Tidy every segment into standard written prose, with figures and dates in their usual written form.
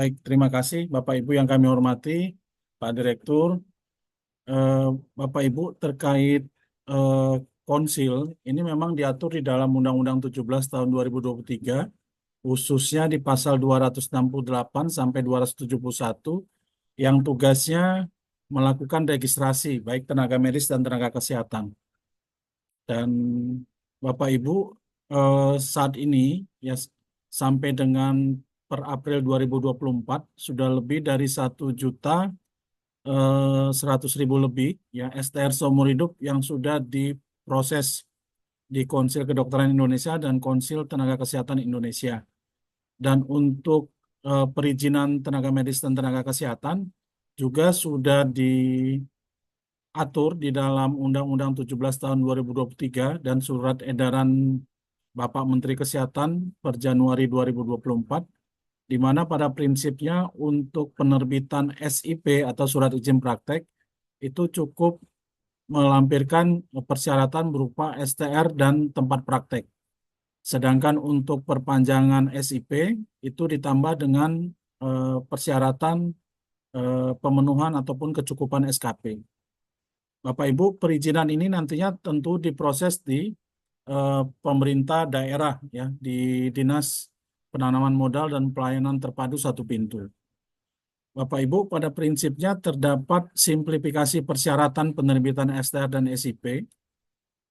Baik, terima kasih Bapak Ibu yang kami hormati, Pak Direktur. Eh, Bapak Ibu terkait eh, konsil, ini memang diatur di dalam Undang-Undang 17 tahun 2023, khususnya di pasal 268 sampai 271, yang tugasnya melakukan registrasi, baik tenaga medis dan tenaga kesehatan. Dan Bapak Ibu, saat ini ya sampai dengan per April 2024 sudah lebih dari 1.100.000 lebih ya STR seumur hidup yang sudah diproses di Konsil Kedokteran Indonesia dan Konsil Tenaga Kesehatan Indonesia. Dan untuk perizinan tenaga medis dan tenaga kesehatan juga sudah diatur di dalam Undang-Undang 17 tahun 2023 dan Surat Edaran Bapak Menteri Kesehatan per Januari 2024, di mana pada prinsipnya untuk penerbitan SIP atau Surat Izin Praktek itu cukup melampirkan persyaratan berupa STR dan tempat praktek. Sedangkan untuk perpanjangan SIP itu ditambah dengan persyaratan pemenuhan ataupun kecukupan SKP. Bapak Ibu, perizinan ini nantinya tentu diproses di pemerintah daerah ya, di Dinas Penanaman Modal dan Pelayanan Terpadu Satu Pintu. Bapak Ibu, pada prinsipnya terdapat simplifikasi persyaratan penerbitan STR dan SIP,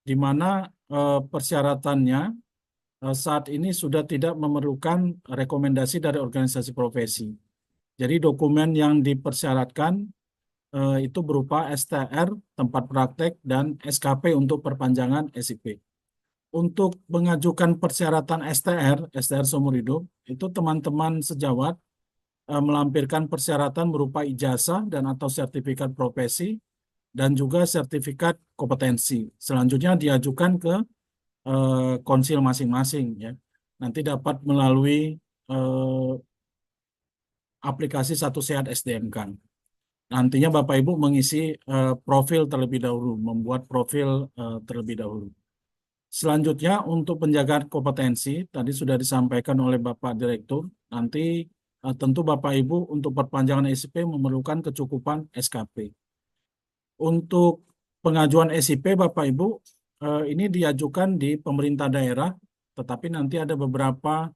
di mana persyaratannya saat ini sudah tidak memerlukan rekomendasi dari organisasi profesi. Jadi dokumen yang dipersyaratkan itu berupa STR, tempat praktek, dan SKP untuk perpanjangan SIP. Untuk mengajukan persyaratan STR seumur hidup, itu teman-teman sejawat melampirkan persyaratan berupa ijazah dan atau sertifikat profesi dan juga sertifikat kompetensi. Selanjutnya diajukan ke konsil masing-masing ya. Nanti dapat melalui eh, aplikasi Satu Sehat SDMK. Nantinya Bapak Ibu mengisi profil terlebih dahulu, membuat profil terlebih dahulu. Selanjutnya untuk penjagaan kompetensi, tadi sudah disampaikan oleh Bapak Direktur, nanti tentu Bapak Ibu untuk perpanjangan SIP memerlukan kecukupan SKP. Untuk pengajuan SIP Bapak Ibu, ini diajukan di pemerintah daerah, tetapi nanti ada beberapa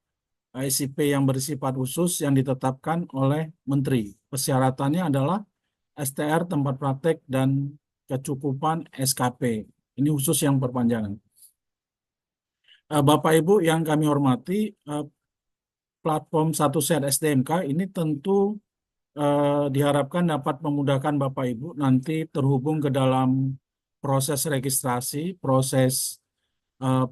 SIP yang bersifat khusus yang ditetapkan oleh Menteri. Persyaratannya adalah STR, tempat praktek, dan kecukupan SKP. Ini khusus yang perpanjangan. Bapak Ibu yang kami hormati, platform Satu Sehat SDMK ini tentu diharapkan dapat memudahkan Bapak Ibu nanti terhubung ke dalam proses registrasi, proses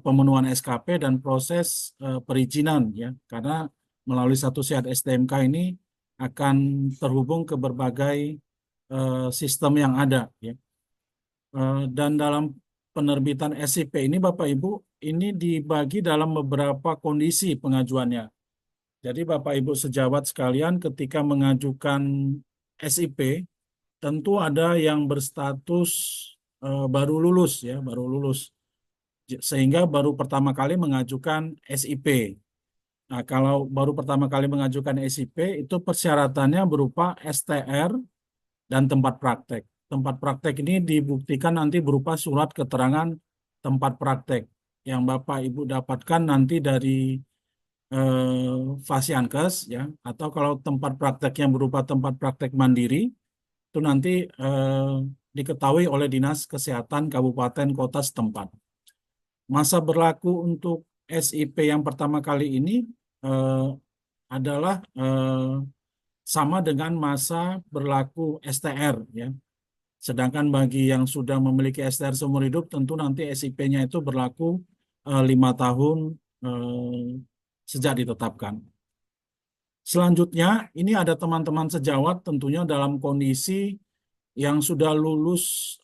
pemenuhan SKP, dan proses perizinan ya, karena melalui Satu Sehat SDMK ini akan terhubung ke berbagai sistem yang ada ya. Dan dalam penerbitan SIP ini Bapak Ibu ini dibagi dalam beberapa kondisi pengajuannya. Jadi Bapak Ibu sejawat sekalian ketika mengajukan SIP tentu ada yang berstatus baru lulus ya, baru lulus. Sehingga baru pertama kali mengajukan SIP. Nah, kalau baru pertama kali mengajukan SIP itu persyaratannya berupa STR dan tempat praktek. Tempat praktek ini dibuktikan nanti berupa surat keterangan tempat praktek yang Bapak Ibu dapatkan nanti dari Fasiankes ya, atau kalau tempat prakteknya berupa tempat praktek mandiri itu nanti diketahui oleh Dinas Kesehatan Kabupaten Kota setempat. Masa berlaku untuk SIP yang pertama kali ini eh, adalah sama dengan masa berlaku STR ya. Sedangkan bagi yang sudah memiliki STR seumur hidup tentu nanti SIP-nya itu berlaku 5 tahun sejak ditetapkan. Selanjutnya, ini ada teman-teman sejawat tentunya dalam kondisi yang sudah lulus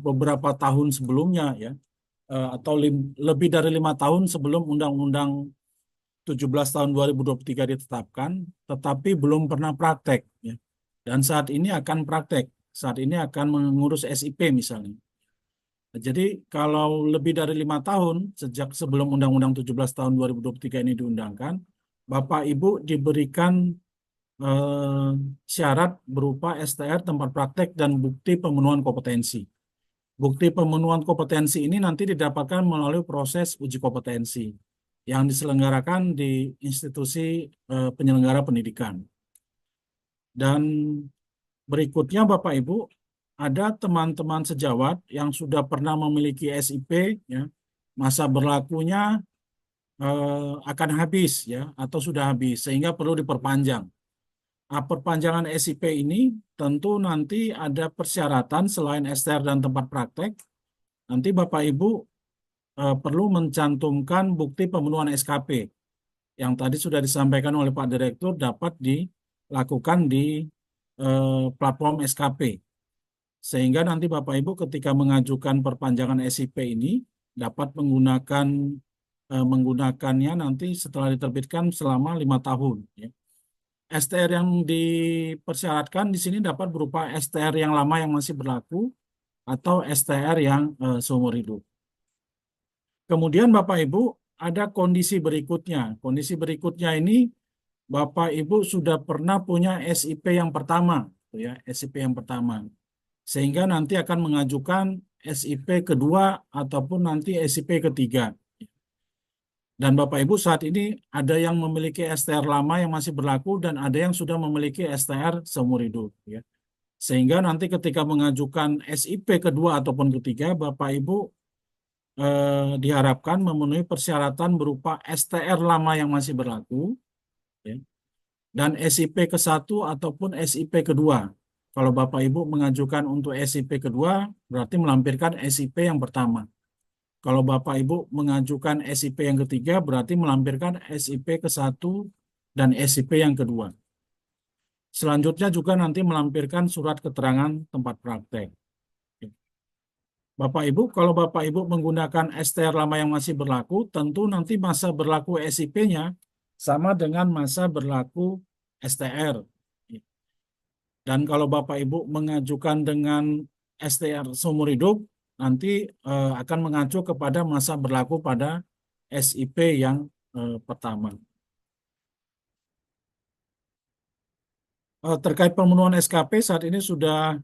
beberapa tahun sebelumnya ya, atau lebih dari 5 tahun sebelum Undang-Undang 17 tahun 2023 ditetapkan, tetapi belum pernah praktek ya. Dan saat ini akan praktek, saat ini akan mengurus SIP misalnya. Jadi kalau lebih dari 5 tahun sejak sebelum Undang-Undang 17 tahun 2023 ini diundangkan, Bapak Ibu diberikan syarat berupa STR tempat praktek dan bukti pemenuhan kompetensi. Bukti pemenuhan kompetensi ini nanti didapatkan melalui proses uji kompetensi yang diselenggarakan di institusi penyelenggara pendidikan. Dan berikutnya Bapak Ibu, ada teman-teman sejawat yang sudah pernah memiliki SIP, ya, masa berlakunya akan habis, ya, atau sudah habis, sehingga perlu diperpanjang. Perpanjangan SIP ini tentu nanti ada persyaratan selain STR dan tempat praktek. Nanti Bapak Ibu perlu mencantumkan bukti pemenuhan SKP yang tadi sudah disampaikan oleh Pak Direktur dapat dilakukan di platform SKP. Sehingga nanti Bapak Ibu ketika mengajukan perpanjangan SIP ini dapat menggunakannya nanti setelah diterbitkan selama 5 tahun. Ya. STR yang dipersyaratkan di sini dapat berupa STR yang lama yang masih berlaku atau STR yang seumur hidup. Kemudian Bapak Ibu ada kondisi berikutnya. Kondisi berikutnya ini Bapak Ibu sudah pernah punya SIP yang pertama, ya, SIP yang pertama. Sehingga nanti akan mengajukan SIP kedua ataupun nanti SIP ketiga. Dan Bapak Ibu saat ini ada yang memiliki STR lama yang masih berlaku dan ada yang sudah memiliki STR seumur hidup. Ya. Sehingga nanti ketika mengajukan SIP kedua ataupun ketiga, Bapak Ibu diharapkan memenuhi persyaratan berupa STR lama yang masih berlaku, ya, dan SIP ke-1 ataupun SIP kedua. Kalau Bapak Ibu mengajukan untuk SIP kedua, berarti melampirkan SIP yang pertama. Kalau Bapak Ibu mengajukan SIP yang ketiga, berarti melampirkan SIP ke-1 dan SIP yang kedua. Selanjutnya juga nanti melampirkan surat keterangan tempat praktek. Bapak Ibu, kalau Bapak Ibu menggunakan STR lama yang masih berlaku, tentu nanti masa berlaku SIP-nya sama dengan masa berlaku STR. Dan kalau Bapak Ibu mengajukan dengan STR seumur hidup, nanti akan mengacu kepada masa berlaku pada SIP yang pertama. Terkait pemenuhan SKP saat ini sudah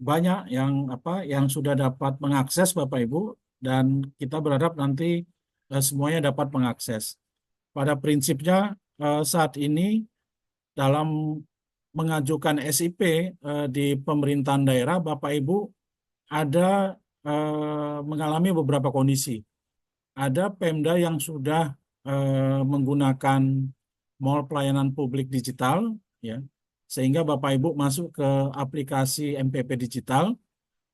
banyak yang sudah dapat mengakses Bapak Ibu, dan kita berharap nanti semuanya dapat mengakses. Pada prinsipnya saat ini dalam mengajukan SIP di pemerintahan daerah, Bapak Ibu ada mengalami beberapa kondisi. Ada Pemda yang sudah menggunakan mall pelayanan publik digital, ya, sehingga Bapak Ibu masuk ke aplikasi MPP digital,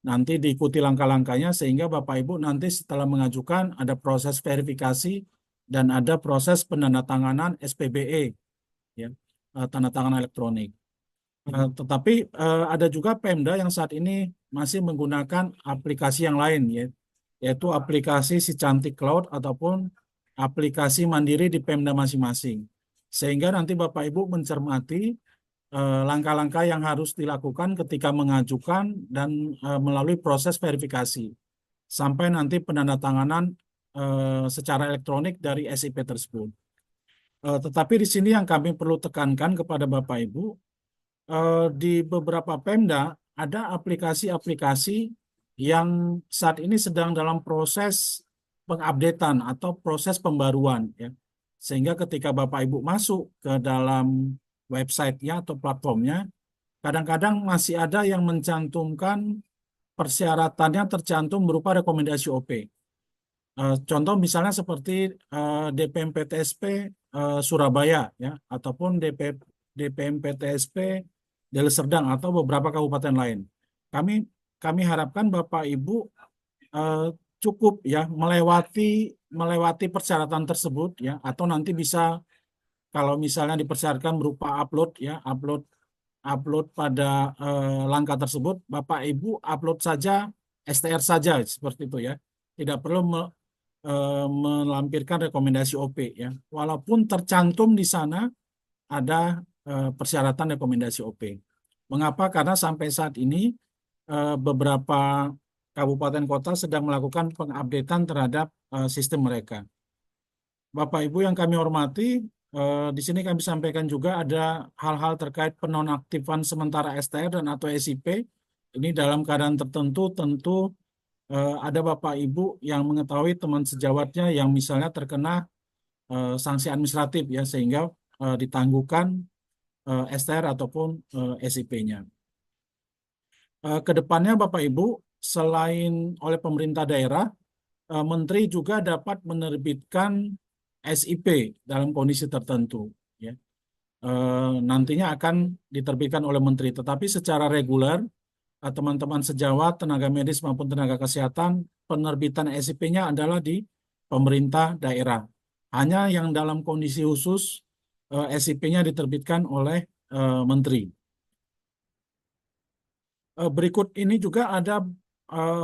nanti diikuti langkah-langkahnya sehingga Bapak Ibu nanti setelah mengajukan ada proses verifikasi dan ada proses penandatanganan SPBE, ya, tanda tangan elektronik. Tetapi ada juga Pemda yang saat ini masih menggunakan aplikasi yang lain, yaitu aplikasi Si Cantik Cloud ataupun aplikasi mandiri di Pemda masing-masing. Sehingga nanti Bapak Ibu mencermati langkah-langkah yang harus dilakukan ketika mengajukan dan melalui proses verifikasi sampai nanti penandatanganan secara elektronik dari SIP tersebut. Tetapi di sini yang kami perlu tekankan kepada Bapak Ibu, di beberapa Pemda ada aplikasi-aplikasi yang saat ini sedang dalam proses pengupdatean atau proses pembaruan, ya. Sehingga ketika Bapak Ibu masuk ke dalam websitenya atau platformnya, kadang-kadang masih ada yang mencantumkan persyaratannya tercantum berupa rekomendasi OP. Contoh misalnya seperti DPMPTSP Surabaya, ya, ataupun DPMPTSP Deli Serdang atau beberapa kabupaten lain. Kami harapkan Bapak Ibu cukup, ya, melewati persyaratan tersebut, ya, atau nanti bisa kalau misalnya dipersyaratkan berupa upload, ya, upload pada langkah tersebut, Bapak Ibu upload saja STR saja seperti itu, ya. Tidak perlu melampirkan rekomendasi OP, ya. Walaupun tercantum di sana ada persyaratan rekomendasi OP. Mengapa? Karena sampai saat ini beberapa kabupaten kota sedang melakukan pengupdatean terhadap sistem mereka. Bapak Ibu yang kami hormati, Di sini kami sampaikan juga ada hal-hal terkait penonaktifan sementara STR dan atau SIP. Ini dalam keadaan tertentu tentu ada Bapak Ibu yang mengetahui teman sejawatnya yang misalnya terkena sanksi administratif ya sehingga ditangguhkan STR ataupun SIP-nya. Kedepannya Bapak Ibu, selain oleh pemerintah daerah, Menteri juga dapat menerbitkan SIP dalam kondisi tertentu. Ya. Nantinya akan diterbitkan oleh Menteri, tetapi secara reguler, teman-teman sejawat, tenaga medis maupun tenaga kesehatan, penerbitan SIP-nya adalah di pemerintah daerah. Hanya yang dalam kondisi khusus, SIP-nya diterbitkan oleh Menteri. Berikut ini juga ada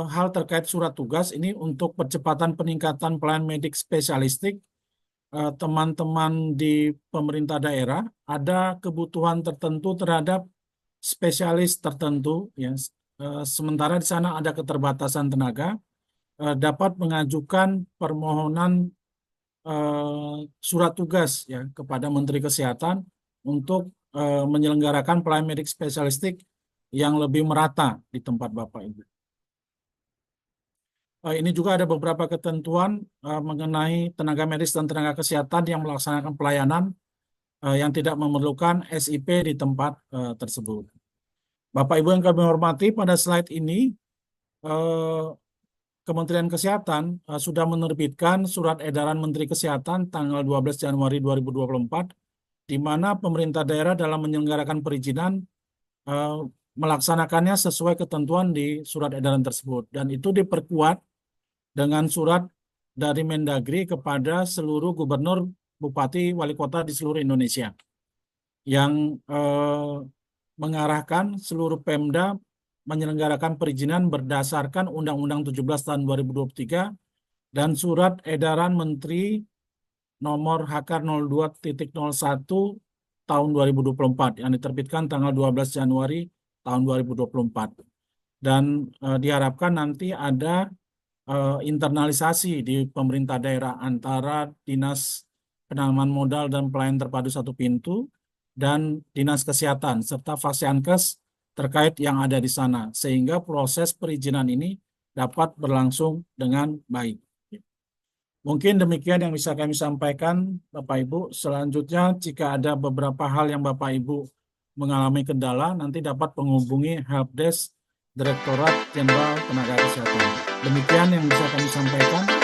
hal terkait surat tugas ini untuk percepatan peningkatan pelayanan medik spesialistik. Teman-teman di pemerintah daerah ada kebutuhan tertentu terhadap spesialis tertentu, ya. Sementara di sana ada keterbatasan tenaga, dapat mengajukan permohonan surat tugas ya kepada Menteri Kesehatan untuk menyelenggarakan pelayanan medik spesialistik yang lebih merata di tempat Bapak Ibu. Ini juga ada beberapa ketentuan mengenai tenaga medis dan tenaga kesehatan yang melaksanakan pelayanan yang tidak memerlukan SIP di tempat tersebut. Bapak Ibu yang kami hormati, pada slide ini Kementerian Kesehatan sudah menerbitkan surat edaran Menteri Kesehatan tanggal 12 Januari 2024, di mana pemerintah daerah dalam menyelenggarakan perizinan melaksanakannya sesuai ketentuan di surat edaran tersebut. Dan itu diperkuat dengan surat dari Mendagri kepada seluruh gubernur, bupati, wali kota di seluruh Indonesia yang mengarahkan seluruh Pemda menyelenggarakan perizinan berdasarkan Undang-Undang 17 tahun 2023 dan surat edaran Menteri nomor HK 02.01 tahun 2024 yang diterbitkan tanggal 12 Januari tahun 2024. Dan diharapkan nanti ada internalisasi di pemerintah daerah antara Dinas Penanaman Modal dan Pelayanan Terpadu Satu Pintu dan Dinas Kesehatan serta Fasiankes terkait yang ada di sana sehingga proses perizinan ini dapat berlangsung dengan baik. Mungkin demikian yang bisa kami sampaikan Bapak Ibu. Selanjutnya jika ada beberapa hal yang Bapak Ibu mengalami kendala nanti dapat menghubungi Helpdesk Direktorat Jenderal Tenaga Kesehatan. Demikian yang bisa kami sampaikan.